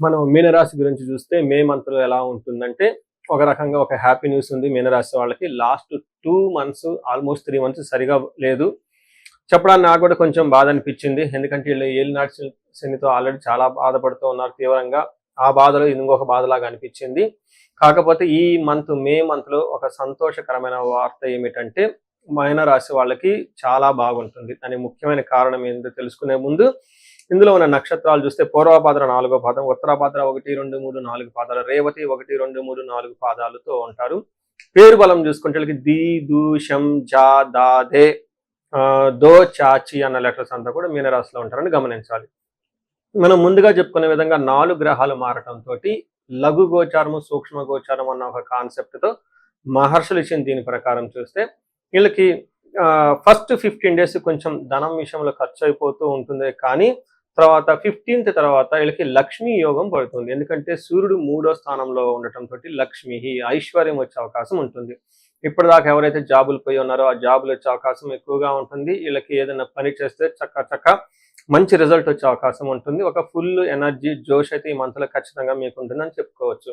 మనం మీనరాశి గురించి చూస్తే మే మంత్లో ఎలా ఉంటుందంటే ఒక రకంగా ఒక హ్యాపీ న్యూస్ ఉంది మీనరాశి వాళ్ళకి. లాస్ట్ 2 మంత్స్ ఆల్మోస్ట్ 3 మంత్స్ సరిగా లేదు చెప్పడానికి. నాకు కూడా కొంచెం బాధ అనిపించింది. ఎందుకంటే వీళ్ళు ఏలినాటి శనితో ఆల్రెడీ చాలా బాధపడుతూ ఉన్నారు తీవ్రంగా. ఆ బాధలో ఇంకొక బాధలాగా అనిపించింది. కాకపోతే ఈ మే మంత్లో ఒక సంతోషకరమైన వార్త ఏమిటంటే మీనరాశి వాళ్ళకి చాలా బాగుంటుంది. దానికి ముఖ్యమైన కారణం ఏంటో తెలుసుకునే ముందు ఇందులో ఉన్న నక్షత్రాలు చూస్తే పూర్వభాద్ర 4వ పాదం, ఉత్తరాభాద్ర 1, 2, 3, 4 పాదాలు, రేవతి 1, 2, 3, 4 పాదాలతో ఉంటారు. పేరు బలం చూసుకుంటే ది, దు, షం, జా, దా, దే, దో, చాచి అన్న లెటర్స్ అంతా కూడా మీనరాశిలో ఉంటారని గమనించాలి. మనం ముందుగా చెప్పుకునే విధంగా 4 గ్రహాలు మారటంతో లఘు గోచారము, సూక్ష్మ గోచారం అన్న ఒక కాన్సెప్ట్తో మహర్షులు ఇచ్చిన దీని ప్రకారం చూస్తే వీళ్ళకి ఫస్ట్ 15 డేస్ కొంచెం ధనం విషయంలో ఖర్చు అయిపోతూ ఉంటుంది. కానీ తర్వాత 15th తర్వాత వీళ్ళకి లక్ష్మీ యోగం పడుతుంది. ఎందుకంటే సూర్యుడు 3వ స్థానంలో ఉండటంతో లక్ష్మి ఐశ్వర్యం వచ్చే అవకాశం ఉంటుంది. ఇప్పటిదాకా ఎవరైతే జాబులు పోయి ఉన్నారో ఆ జాబులు వచ్చే అవకాశం ఎక్కువగా ఉంటుంది. వీళ్ళకి ఏదైనా పని చేస్తే చక్క మంచి రిజల్ట్ వచ్చే అవకాశం ఉంటుంది. ఒక ఫుల్ ఎనర్జీ జోష్ అయితే ఈ మంత్లో ఖచ్చితంగా మీకు ఉంటుందని చెప్పుకోవచ్చు.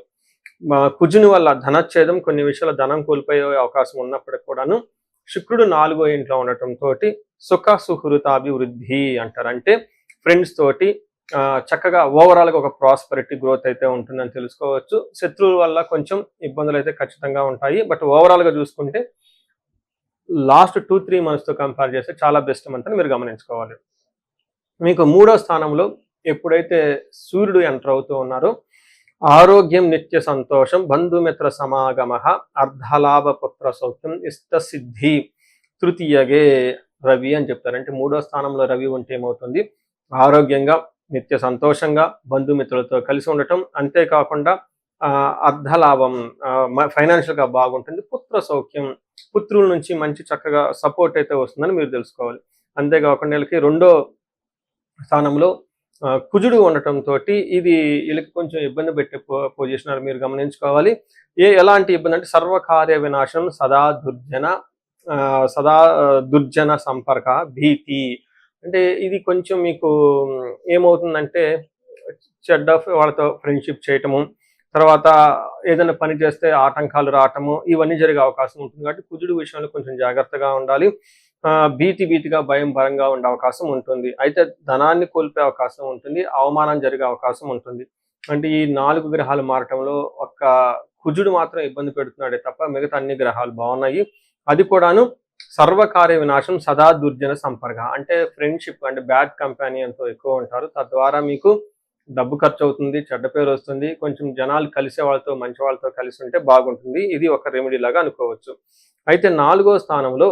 కుజుని వల్ల ధనచ్ఛేదం, కొన్ని విషయాల ధనం కోల్పోయే అవకాశం ఉన్నప్పటికి కూడాను శుక్రుడు 4వ ఇంట్లో ఉండటంతో సుఖ సుహృతాభివృద్ధి అంటారు. అంటే ఫ్రెండ్స్ తోటి చక్కగా ఓవరాల్గా ఒక ప్రాస్పరిటీ గ్రోత్ అయితే ఉంటుందని తెలుసుకోవచ్చు. శత్రువుల వల్ల కొంచెం ఇబ్బందులు అయితే ఖచ్చితంగా ఉంటాయి. బట్ ఓవరాల్గా చూసుకుంటే లాస్ట్ 2-3 మంత్స్తో కంపేర్ చేస్తే చాలా బెస్ట్ మంత్ అని మీరు గమనించుకోవాలి. మీకు 3వ స్థానంలో ఎప్పుడైతే సూర్యుడు ఎంటర్ అవుతూ ఉన్నారో ఆరోగ్యం, నిత్య సంతోషం, బంధుమిత్ర సమాగమ, అర్ధలాభ పుత్ర సౌఖ్యం, ఇష్టసిద్ధి, తృతీయగే రవి అని చెప్తారు. అంటే 3వ స్థానంలో రవి ఉంటే ఏమవుతుంది, ఆరోగ్యంగా, నిత్య సంతోషంగా, బంధుమిత్రులతో కలిసి ఉండటం, అంతేకాకుండా అర్ధలాభం, ఫైనాన్షియల్గా బాగుంటుంది, పుత్ర సౌఖ్యం, పుత్రుల నుంచి మంచి చక్కగా సపోర్ట్ అయితే వస్తుందని మీరు తెలుసుకోవాలి. అంతేకాకుండా వీళ్ళకి 2వ స్థానంలో కుజుడు ఉండటంతో ఇది వీళ్ళకి కొంచెం ఇబ్బంది పెట్టే పొజిషన్ మీరు గమనించుకోవాలి. ఎలాంటి ఇబ్బంది అంటే సర్వకార్య వినాశనం, సదా దుర్జన సంపర్క, భీతి. అంటే ఇది కొంచెం మీకు ఏమవుతుందంటే చెడ్డ వాళ్ళతో ఫ్రెండ్షిప్ చేయటము, తర్వాత ఏదైనా పని చేస్తే ఆటంకాలు రావటము, ఇవన్నీ జరిగే అవకాశం ఉంటుంది. కాబట్టి కుజుడు విషయంలో కొంచెం జాగ్రత్తగా ఉండాలి. భీతిగా భయంగా ఉండే అవకాశం ఉంటుంది. అయితే ధనాన్ని కోల్పోయే అవకాశం ఉంటుంది, అవమానం జరిగే అవకాశం ఉంటుంది. అంటే ఈ 4 గ్రహాలు మారటంలో ఒక్క కుజుడు మాత్రం ఇబ్బంది పెడుతున్నాడే తప్ప మిగతా అన్ని గ్రహాలు బాగున్నాయి. అది కూడాను సర్వకార్య వినాశం, సదా దుర్జన సంపర్క. అంటే ఫ్రెండ్షిప్ అంటే బ్యాడ్ కంపానియన్తో ఎక్కువ ఉంటారు. తద్వారా మీకు డబ్బు ఖర్చు అవుతుంది, చెడ్డ పేరు వస్తుంది. కొంచెం జనాలు కలిసే వాళ్ళతో, మంచి వాళ్ళతో కలిసి ఉంటే బాగుంటుంది. ఇది ఒక రెమెడీ లాగా అనుకోవచ్చు. అయితే 4వ స్థానంలో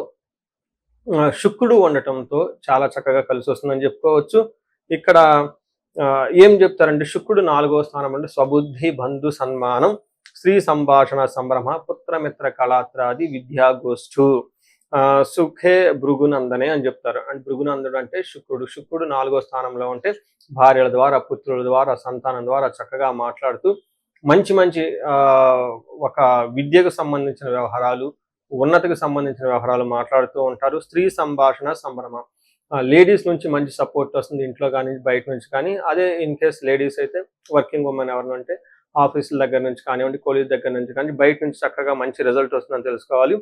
శుక్రుడు ఉండటంతో చాలా చక్కగా కలిసి వస్తుందని చెప్పుకోవచ్చు. ఇక్కడ ఏం చెప్తారంటే శుక్రుడు 4వ స్థానం అంటే స్వబుద్ధి, బంధు సన్మానం, స్త్రీ సంభాషణ సంభ్రమ, పుత్రమిత్ర కళాత్రాది విద్యాగోష్ఠు, సుఖే భృగునందనే అని చెప్తారు. అంటే భృగునందుడు అంటే శుక్రుడు 4వ స్థానంలో ఉంటే భార్యల ద్వారా, పుత్రుల ద్వారా, సంతానం ద్వారా చక్కగా మాట్లాడుతూ మంచి ఒక విద్యకు సంబంధించిన వ్యవహారాలు, ఉన్నతికి సంబంధించిన వ్యవహారాలు మాట్లాడుతూ ఉంటారు. స్త్రీ సంభాషణ సంభ్రమ, లేడీస్ నుంచి మంచి సపోర్ట్ వస్తుంది, ఇంట్లో కానీ బయట నుంచి కానీ. అదే ఇన్ కేస్ లేడీస్ అయితే వర్కింగ్ ఉమెన్ ఎవరైనా ఉంటే ఆఫీసుల దగ్గర నుంచి కానివ్వండి, కాలేజ్ దగ్గర నుంచి కానీ బయట నుంచి చక్కగా మంచి రిజల్ట్ వస్తుందని తెలుసుకోవాలి.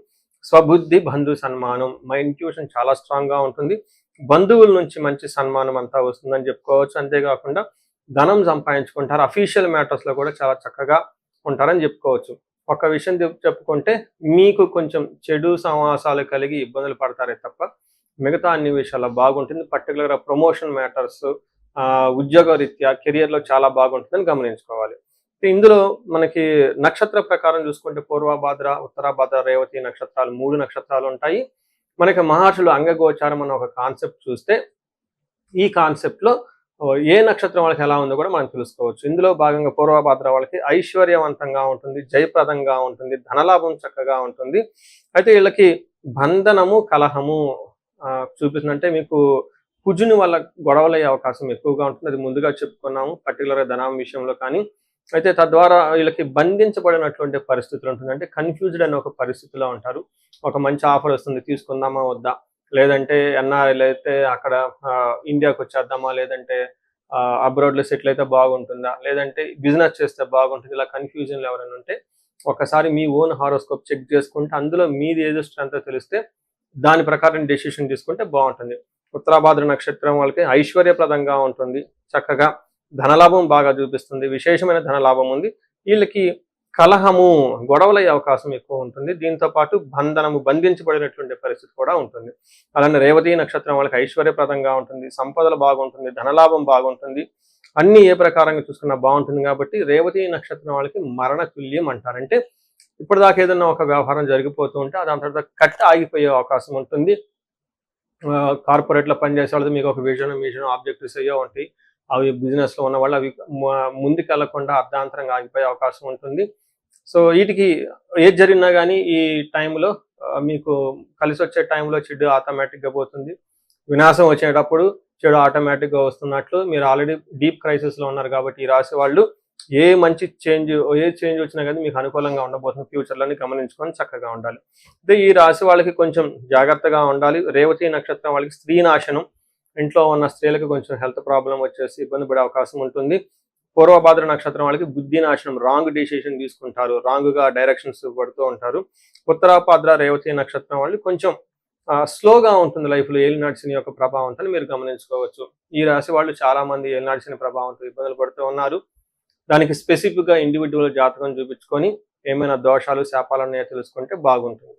స్వబుద్ధి, బంధు సన్మానం, మా ఇంట్యూషన్ చాలా స్ట్రాంగ్గా ఉంటుంది. బంధువుల నుంచి మంచి సన్మానం అంతా వస్తుందని చెప్పుకోవచ్చు. అంతేకాకుండా ధనం సంపాదించుకుంటారు. అఫీషియల్ మ్యాటర్స్లో కూడా చాలా చక్కగా ఉంటారని చెప్పుకోవచ్చు. ఒక విషయం చెప్పుకుంటే మీకు కొంచెం చెడు సమాసాలు కలిగి ఇబ్బందులు పడతారే తప్ప మిగతా అన్ని విషయాల్లో బాగుంటుంది. పర్టికులర్గా ప్రమోషన్ మ్యాటర్స్, ఉద్యోగ రీత్యా కెరియర్లో చాలా బాగుంటుందని గమనించుకోవాలి. ఇందులో మనకి నక్షత్ర ప్రకారం చూసుకుంటే పూర్వభాద్ర, ఉత్తరాభాద్ర, రేవతి నక్షత్రాలు 3 నక్షత్రాలు ఉంటాయి. మనకి మహర్షులు అంగగోచారం అన్న ఒక కాన్సెప్ట్ చూస్తే ఈ కాన్సెప్ట్లో ఏ నక్షత్రం వాళ్ళకి ఎలా ఉందో కూడా మనం తెలుసుకోవచ్చు. ఇందులో భాగంగా పూర్వభాద్ర వాళ్ళకి ఐశ్వర్యవంతంగా ఉంటుంది, జయప్రదంగా ఉంటుంది, ధనలాభం చక్కగా ఉంటుంది. అయితే వీళ్ళకి బంధనము, కలహము చూపిస్తుందంటే మీకు కుజుని వల్ల గొడవలయ్యే అవకాశం ఎక్కువగా ఉంటుంది. అది ముందుగా చెప్పుకున్నాము, పర్టికులర్గా ధనం విషయంలో కానీ. అయితే తద్వారా వీళ్ళకి బంధించబడినటువంటి పరిస్థితులు ఉంటుంది. అంటే కన్ఫ్యూజ్డ్ అనే ఒక పరిస్థితిలో ఉంటారు. ఒక మంచి ఆఫర్ వస్తుంది, తీసుకుందామా వద్దా, లేదంటే ఎన్ఆర్ఐలు అయితే అక్కడ ఇండియాకి వచ్చేద్దామా, లేదంటే అబ్రాడ్లో సెటిల్ అయితే బాగుంటుందా, లేదంటే బిజినెస్ చేస్తే బాగుంటుంది, ఇలా కన్ఫ్యూజన్లో ఎవరైనా ఉంటే ఒకసారి మీ ఓన్ హారోస్కోప్ చెక్ చేసుకుంటే అందులో మీది ఏదో స్ట్రెంత్ తెలిస్తే దాని ప్రకారం డెసిషన్ తీసుకుంటే బాగుంటుంది. ఉత్తరాభాద్ర నక్షత్రం వాళ్ళకి ఐశ్వర్యప్రదంగా ఉంటుంది, చక్కగా ధనలాభం బాగా చూపిస్తుంది, విశేషమైన ధనలాభం ఉంది. వీళ్ళకి కలహము, గొడవలయ్యే అవకాశం ఎక్కువ ఉంటుంది. దీంతో పాటు బంధించబడినటువంటి పరిస్థితి కూడా ఉంటుంది. అలానే రేవతి నక్షత్రం వాళ్ళకి ఐశ్వర్యప్రదంగా ఉంటుంది, సంపదలు బాగుంటుంది, ధనలాభం బాగుంటుంది, అన్ని ఏ ప్రకారంగా చూసుకున్నా బాగుంటుంది. కాబట్టి రేవతి నక్షత్రం వాళ్ళకి మరణ తుల్యం అంటారు. అంటే ఇప్పటిదాకా ఏదన్నా ఒక వ్యవహారం జరిగిపోతూ ఉంటే దాని తర్వాత కట్ ఆగిపోయే అవకాశం ఉంటుంది. కార్పొరేట్లో పనిచేసే వాళ్ళతో మీకు ఒక మిషన్ ఆబ్జెక్టివ్స్ అయ్యో ఉంటాయి. అవి బిజినెస్లో ఉన్న వాళ్ళు అవి ముందుకెళ్లకుండా అర్ధాంతరంగా ఆగిపోయే అవకాశం ఉంటుంది. సో వీటికి ఏది జరిగినా కానీ ఈ టైంలో మీకు కలిసి వచ్చే టైంలో చెడు ఆటోమేటిక్గా పోతుంది, వినాశం వచ్చేటప్పుడు చెడు ఆటోమేటిక్గా వస్తున్నట్లు మీరు ఆల్రెడీ డీప్ క్రైసిస్లో ఉన్నారు. కాబట్టి ఈ రాశి వాళ్ళు ఏ చేంజ్ వచ్చినా కానీ మీకు అనుకూలంగా ఉండబోతుంది. ఫ్యూచర్లోని గమనించుకొని చక్కగా ఉండాలి. అయితే ఈ రాశి వాళ్ళకి కొంచెం జాగ్రత్తగా ఉండాలి. రేవతి నక్షత్రం వాళ్ళకి స్త్రీ నాశనం, ఇంట్లో ఉన్న స్త్రీలకు కొంచెం హెల్త్ ప్రాబ్లం వచ్చేసి ఇబ్బంది పడే అవకాశం ఉంటుంది. పూర్వభాద్ర నక్షత్రం వాళ్ళకి బుద్ధి నాశనం, రాంగ్ డిసిషన్ తీసుకుంటారు, రాంగ్గా డైరెక్షన్స్ పడుతూ ఉంటారు. ఉత్తరాభాద్ర రేవతి నక్షత్రం వాళ్ళు కొంచెం స్లోగా ఉంటుంది లైఫ్లో ఏలినాటి శని యొక్క ప్రభావంతో మీరు గమనించుకోవచ్చు. ఈ రాశి వాళ్ళు చాలా మంది ఏలినాటి శని ప్రభావంతో ఇబ్బందులు పడుతూ ఉన్నారు. దానికి స్పెసిఫిక్గా ఇండివిజువల్ జాతకం చూపించుకొని ఏమైనా దోషాలు శాపాలు ఉన్నాయో తెలుసుకుంటే బాగుంటుంది.